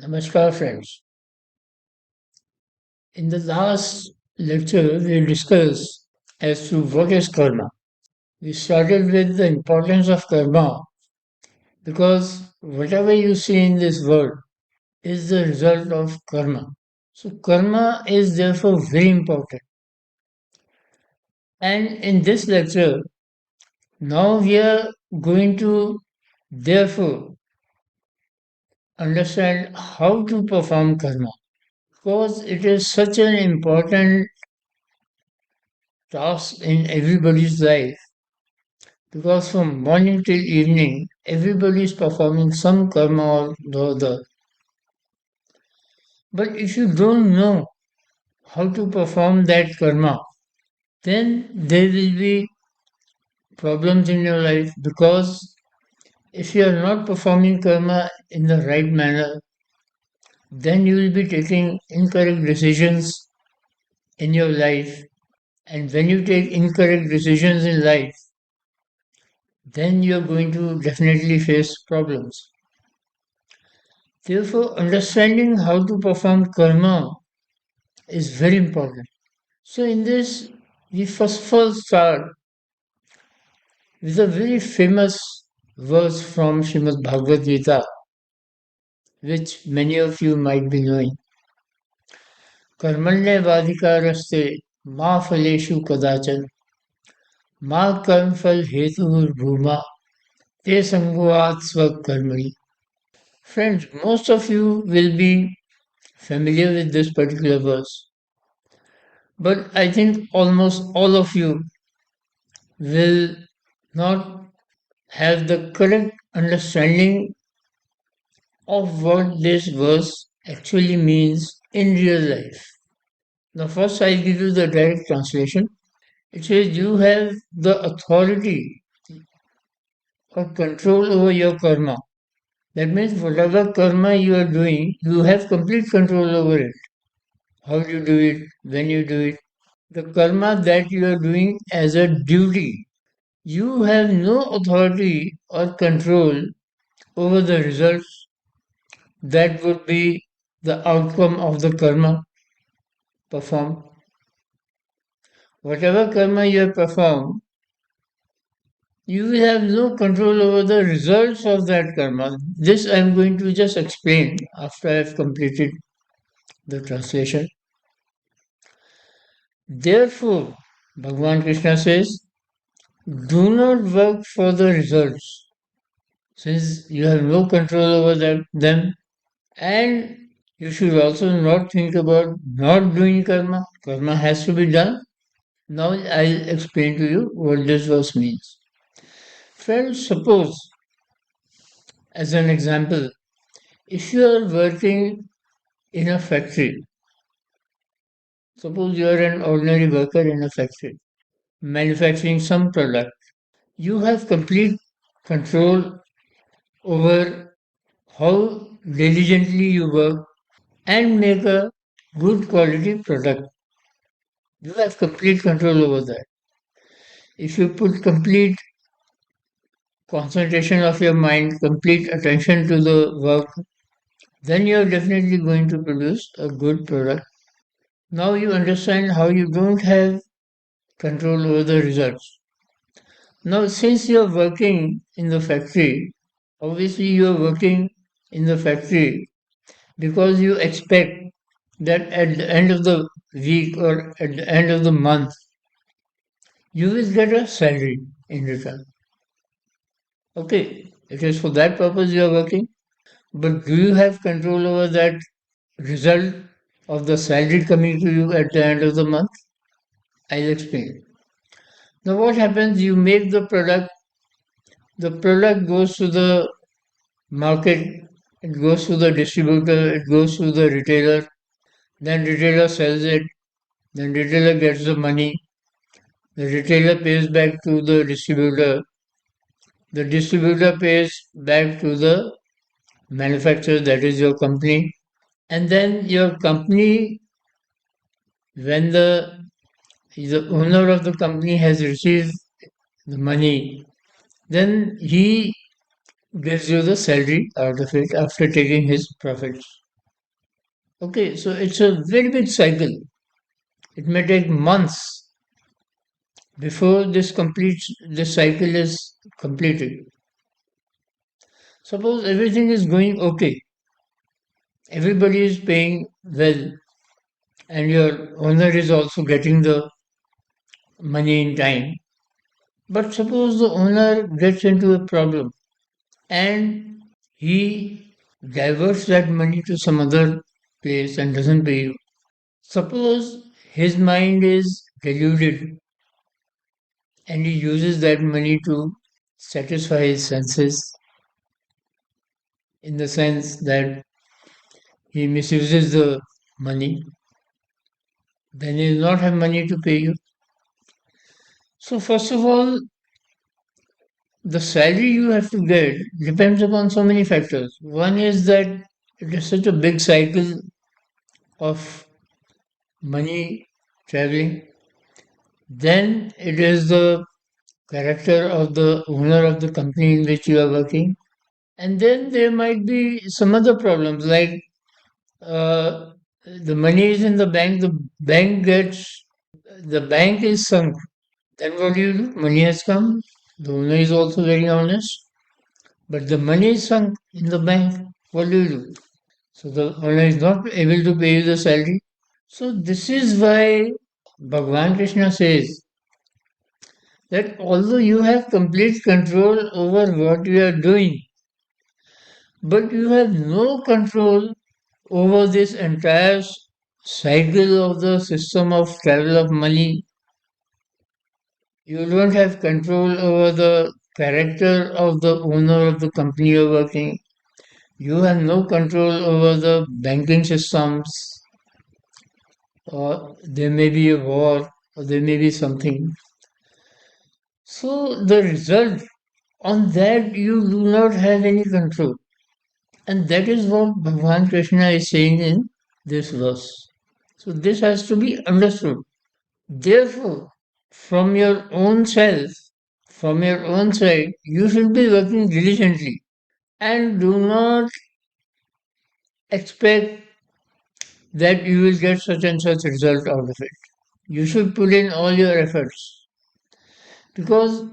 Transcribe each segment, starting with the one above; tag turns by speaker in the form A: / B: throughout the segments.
A: Namaskar, friends. In the last lecture, we discussed as to what is karma. We started with the importance of karma because whatever you see in this world is the result of karma. So, karma is therefore very important. And in this lecture, now we are going to therefore understand how to perform karma because it is such an important task in everybody's life because from morning till evening everybody is performing some karma or the other. But if you don't know how to perform that karma, then there will be problems in your life because if you are not performing karma in the right manner, then you will be taking incorrect decisions in your life. And when you take incorrect decisions in life, then you are going to definitely face problems. Therefore, understanding how to perform karma is very important. So, in this, we first of all start with a very famous verse from Shrimad Bhagavad Gita, which many of you might be knowing. Karmanya vadikaraste ma phaleshu kadachan ma karmphal hetuhur bhuma te sanguat swakarmani. Friends, most of you will be familiar with this particular verse, but I think almost all of you will not have the correct understanding of what this verse actually means in real life. Now, first, I'll give you the direct translation. It says, you have the authority or control over your karma. That means, whatever karma you are doing, you have complete control over it. How you do it, when you do it. The karma that you are doing as a duty, you have no authority or control over the results that would be the outcome of the karma performed. Whatever karma you have performed, you will have no control over the results of that karma. This I am going to just explain after I have completed the translation. Therefore, Bhagavan Krishna says, do not work for the results, since you have no control over them, and you should also not think about not doing karma. Karma has to be done. Now I'll explain to you what this verse means. Friends, suppose, as an example, if you are working in a factory, suppose you are an ordinary worker in a factory, manufacturing some product, you have complete control over how diligently you work and make a good quality product. You have complete control over that. If you put complete concentration of your mind, complete attention to the work, then you are definitely going to produce a good product. Now you understand how you don't have control over the results. Now, since you are working in the factory, obviously you are working in the factory because you expect that at the end of the week or at the end of the month, you will get a salary in return. Okay, it is for that purpose you are working. But do you have control over that result of the salary coming to you at the end of the month? I'll explain. Now, what happens? You make the product goes to the market, it goes to the distributor, it goes to the retailer, then retailer sells it, then retailer gets the money, the retailer pays back to the distributor pays back to the manufacturer, that is your company, and then your company, when the owner of the company has received the money, then he gives you the salary out of it after taking his profits. Okay, so it's a very big cycle. It may take months before this cycle is completed. Suppose everything is going okay, everybody is paying well, and your owner is also getting the money in time. But suppose the owner gets into a problem and he diverts that money to some other place and doesn't pay you. Suppose his mind is deluded and he uses that money to satisfy his senses in the sense that he misuses the money, then he will not have money to pay you. So, first of all, the salary you have to get depends upon so many factors. One is that it is such a big cycle of money traveling. Then it is the character of the owner of the company in which you are working. And then there might be some other problems like uh, the money is in the bank, the bank is sunk. Then what do you do? Money has come. The owner is also very honest, but the money is sunk in the bank. What do you do? So the owner is not able to pay you the salary. So this is why Bhagwan Krishna says that although you have complete control over what you are doing, but you have no control over this entire cycle of the system of travel of money. You don't have control over the character of the owner of the company you're working. You have no control over the banking systems, or there may be a war, or there may be something. So the result on that you do not have any control. And that is what Bhagavan Krishna is saying in this verse. So this has to be understood. Therefore, from your own self, from your own side, you should be working diligently and do not expect that you will get such and such result out of it. You should put in all your efforts because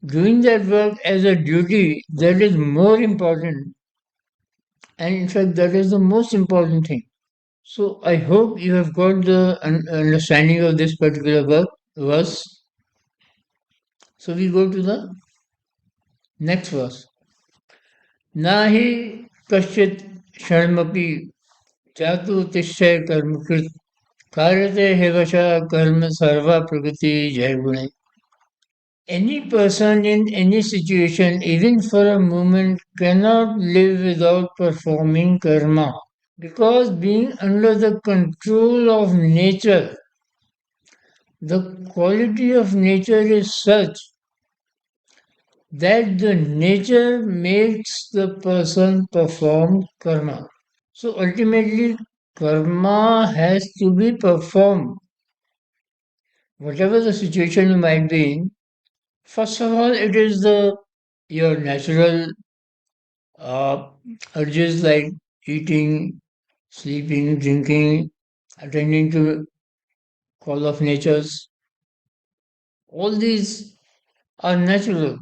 A: doing that work as a duty that is more important, and in fact that is the most important thing. So I hope you have got the understanding of this particular verse. So we go to the next verse. नाहि कश्चित् क्षणमपि जातु तिष्ठे कर्मकृत् कार्यते हेवशः कर्म सर्वा प्रकृति जय गुणे. Any person in any situation, even for a moment, cannot live without performing karma. Because being under the control of nature, the quality of nature is such that the nature makes the person perform karma. So ultimately, karma has to be performed. Whatever the situation you might be in, first of all, it is the your natural uh, urges like eating, sleeping, drinking, attending to call of natures. All these are natural.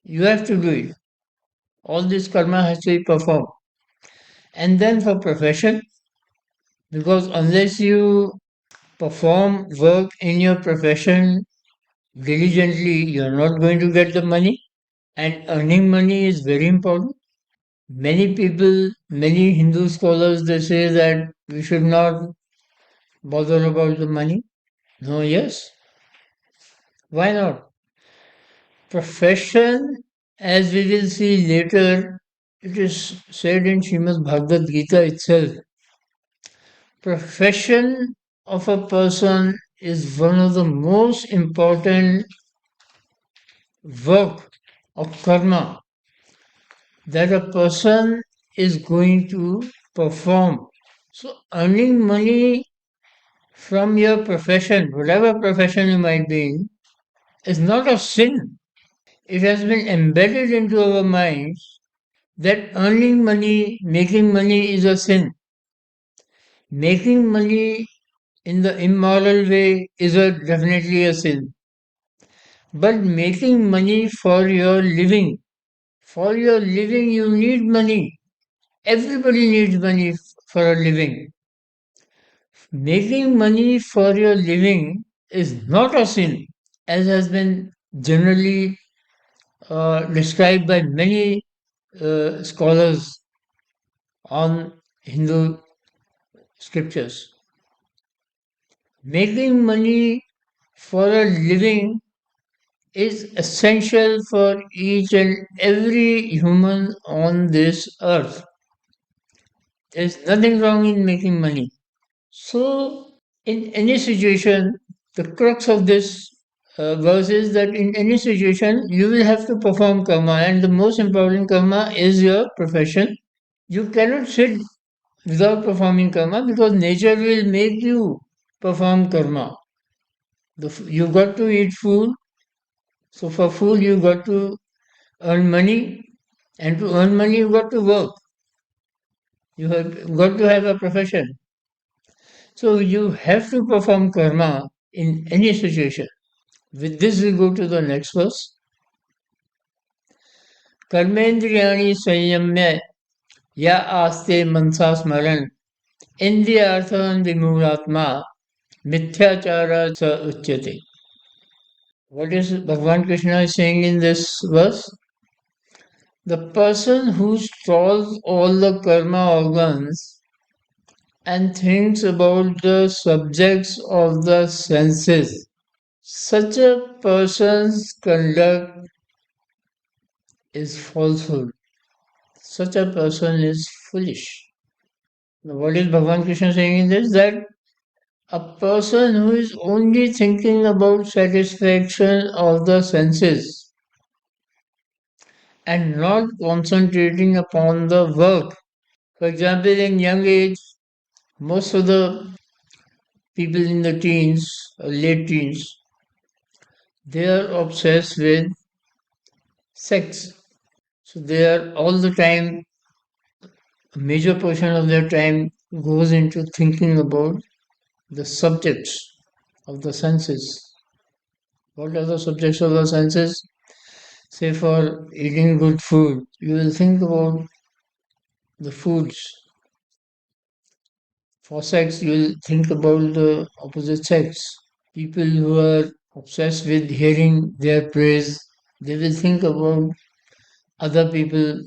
A: You have to do it. All this karma has to be performed. And then for profession, because unless you perform work in your profession diligently, you're not going to get the money. And earning money is very important. Many people, many Hindu scholars, they say that we should not bother about the money. No, yes. Why not? Profession, as we will see later, it is said in Shrimad Bhagavad Gita itself. Profession of a person is one of the most important work of karma that a person is going to perform. So, earning money from your profession, whatever profession you might be in, is not a sin. It has been embedded into our minds that earning money, making money is a sin. Making money in the immoral way is definitely a sin. But making money for your living, you need money. Everybody needs money for a living. Making money for your living is not a sin, as has been generally described by many scholars on Hindu scriptures. Making money for a living is essential for each and every human on this earth. There's nothing wrong in making money. So, in any situation, the crux of this verse is that in any situation, you will have to perform karma, and the most important karma is your profession. You cannot sit without performing karma because nature will make you perform karma. You got to eat food, so for food, you got to earn money, and to earn money, you got to work. You have got to have a profession. So you have to perform karma in any situation. With this, we go to the next verse. Karmendriyani संयम्य या आस्ते मनसा स्मरण इंद्रियार्थान विमूढ़ात्मा मिथ्याचारा च उच्यते. What is Bhagavan Krishna is saying in this verse? The person who stalls all the karma organs and thinks about the subjects of the senses, such a person's conduct is falsehood. Such a person is foolish. Now, what is Bhagavan Krishna saying in this? That a person who is only thinking about satisfaction of the senses and not concentrating upon the work. For example, in young age, most of the people in the teens, late teens, they are obsessed with sex. So they are all the time, a major portion of their time goes into thinking about the subjects of the senses. What are the subjects of the senses? Say for eating good food, you will think about the foods. For sex, you will think about the opposite sex. People who are obsessed with hearing their praise, they will think about other people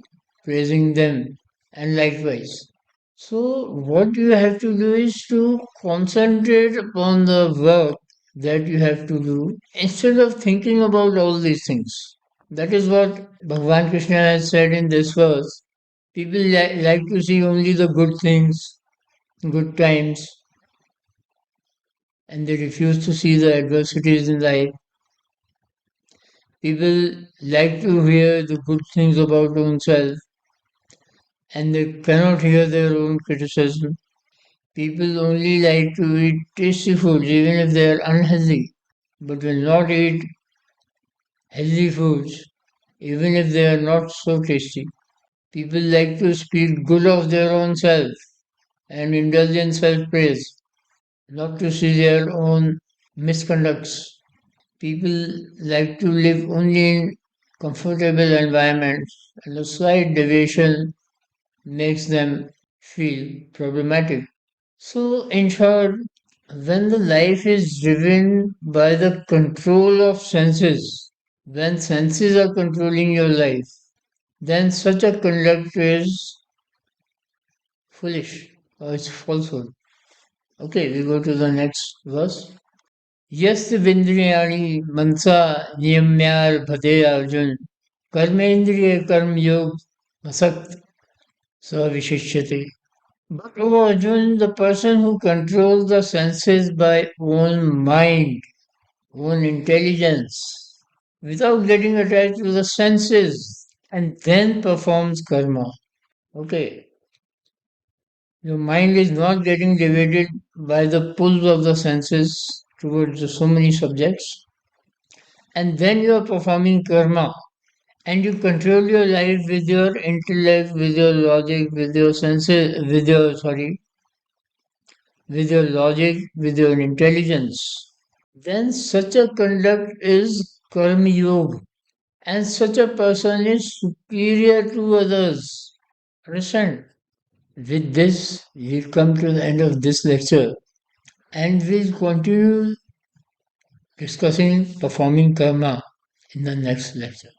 A: praising them, and likewise. So, what you have to do is to concentrate upon the work that you have to do instead of thinking about all these things. That is what Bhagavan Krishna has said in this verse. People like to see only the good things, good times, and they refuse to see the adversities in life. People like to hear the good things about oneself, and they cannot hear their own criticism. People only like to eat tasty foods even if they are unhealthy, but will not eat healthy foods even if they are not so tasty. People like to speak good of their own self and indulge in self praise, not to see their own misconducts. People like to live only in comfortable environments, and a slight deviation makes them feel problematic. So, in short, when the life is driven by the control of senses, when senses are controlling your life, then such a conduct is foolish or it's falsehood. Okay, we go to the next verse. Yes, Vindriyani Mansa Niyamyar Bhade Arjun Karmendriya Karm Yog Asakt Savishishyate. But oh Arjun, the person who controls the senses by own mind, own intelligence, without getting attached to the senses, and then performs karma. Okay, your mind is not getting divided by the pulls of the senses towards so many subjects, and then you are performing karma, and you control your life with your intellect, with your logic, with your senses, with your with your logic, with your intelligence, then such a conduct is karma yoga, and such a person is superior to others. Understand? With this, we'll come to the end of this lecture and we'll continue discussing performing karma in the next lecture.